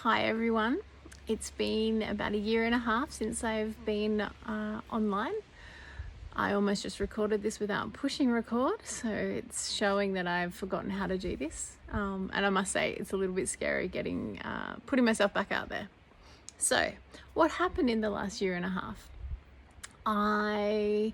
Hi everyone. It's been about a year and a half since I've been online. I almost just recorded this without pushing record, so it's showing that I've forgotten how to do this. And I must say it's a little bit scary putting myself back out there. So what happened in the last year and a half? I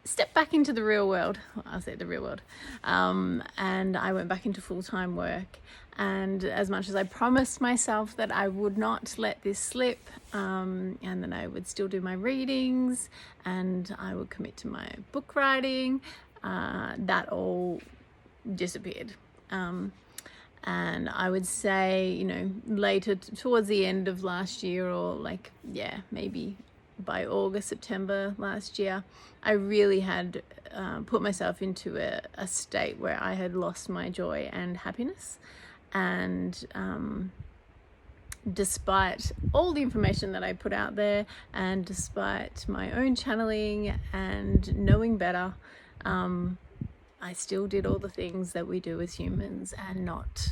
stepped back into the real world. I'll say the real world. And I went back into full-time work. And as much as I promised myself that I would not let this slip, and that I would still do my readings and I would commit to my book writing, that all disappeared. And I would say, later towards the end of last year, or maybe by August, September last year, I really had put myself into a state where I had lost my joy and happiness. And despite all the information that I put out there, and despite my own channeling and knowing better, I still did all the things that we do as humans and not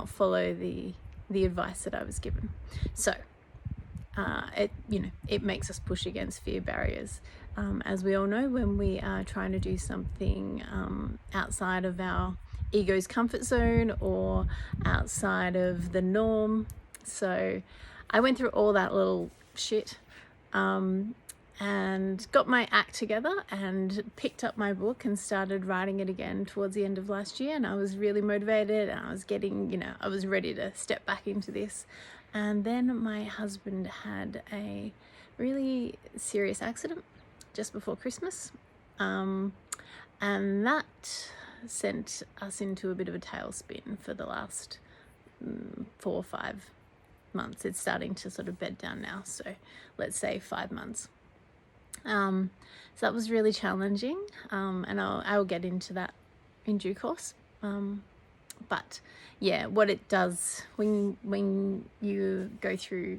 follow the advice that I was given. So it makes us push against fear barriers. As we all know, when we are trying to do something outside of our ego's comfort zone or outside of the norm. So I went through all that little shit and got my act together and picked up my book and started writing it again towards the end of last year. And I was really motivated, and I was I was ready to step back into this. And then my husband had a really serious accident just before Christmas. And that sent us into a bit of a tailspin for the last 4 or 5 months. It's starting to sort of bed down now, so let's say 5 months. So that was really challenging, and I'll get into that in due course. But yeah, what it does when you go through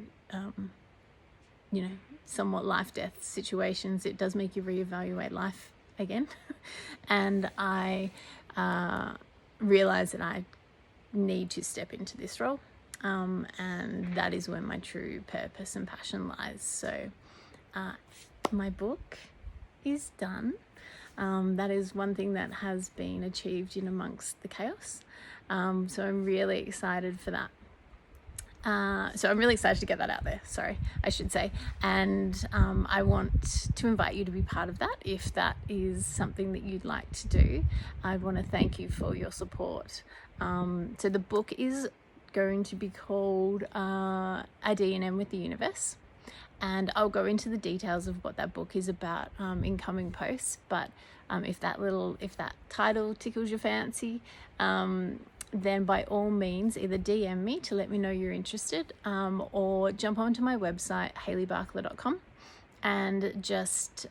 somewhat life-death situations, it does make you reevaluate life again. And I realized that I need to step into this role, and that is where my true purpose and passion lies. So my book is done. That is one thing that has been achieved in amongst the chaos. So I'm really excited for that. So I'm really excited to get that out there, I should say. And I want to invite you to be part of that. If that is something that you'd like to do, I want to thank you for your support. So the book is going to be called A D&M with the Universe. And I'll go into the details of what that book is about in coming posts. But if that title tickles your fancy, then by all means either DM me to let me know you're interested, or jump onto my website hayleybarkler.com and just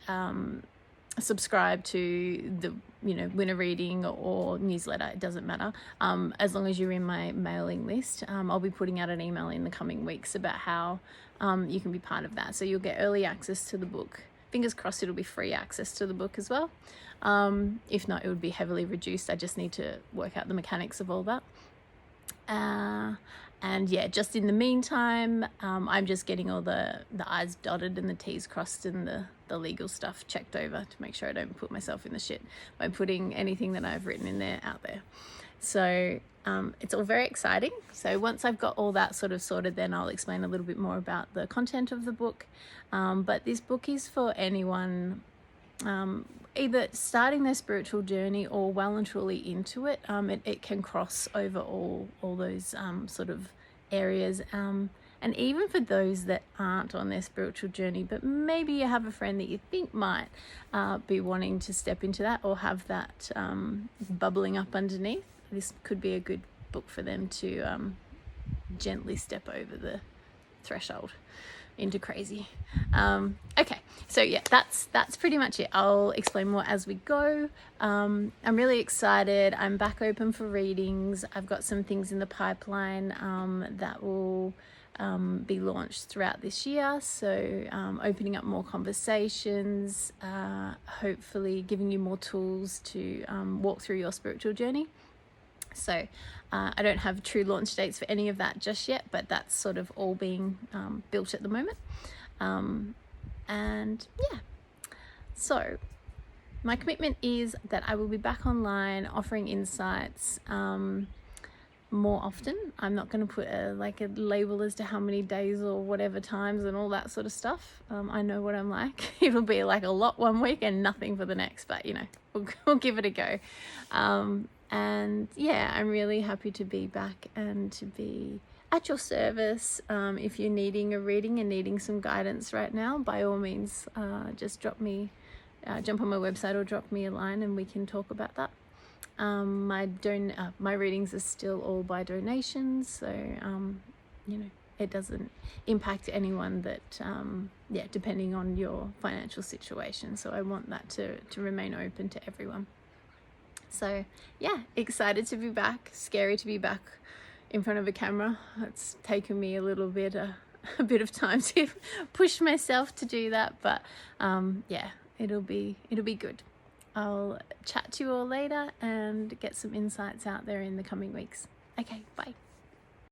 subscribe to the winner reading or newsletter. It doesn't matter, as long as you're in my mailing list. I'll be putting out an email in the coming weeks about how you can be part of that, so you'll get early access to the book. Fingers crossed it'll be free access to the book as well. If not, it would be heavily reduced. I just need to work out the mechanics of all that. And yeah, just in the meantime, I'm just getting all the I's dotted and the T's crossed and the legal stuff checked over to make sure I don't put myself in the shit by putting anything that I've written in there out there. So it's all very exciting. So once I've got all that sort of sorted, then I'll explain a little bit more about the content of the book. But this book is for anyone either starting their spiritual journey or well and truly into it. It can cross over all those sort of areas. And even for those that aren't on their spiritual journey, but maybe you have a friend that you think might be wanting to step into that, or have that bubbling up underneath, this could be a good book for them to gently step over the threshold into crazy. Okay, so yeah, that's pretty much it. I'll explain more as we go. I'm really excited. I'm back open for readings. I've got some things in the pipeline that will be launched throughout this year. So opening up more conversations, hopefully giving you more tools to walk through your spiritual journey. So I don't have true launch dates for any of that just yet, but that's sort of all being built at the moment. And yeah, so my commitment is that I will be back online offering insights more often. I'm not going to put a label as to how many days or whatever times and all that sort of stuff. I know what I'm like. It'll be like a lot one week and nothing for the next, but you know, we'll give it a go. And yeah, I'm really happy to be back and to be at your service. If you're needing a reading and needing some guidance right now, by all means, just jump on my website or drop me a line and we can talk about that. My readings are still all by donations, so you know, it doesn't impact anyone that depending on your financial situation. So I want that to remain open to everyone. So yeah, excited to be back, scary to be back in front of a camera. It's taken me a little bit a bit of time to push myself to do that, but yeah, it'll be good. I'll chat to you all later and get some insights out there in the coming weeks. Okay, bye.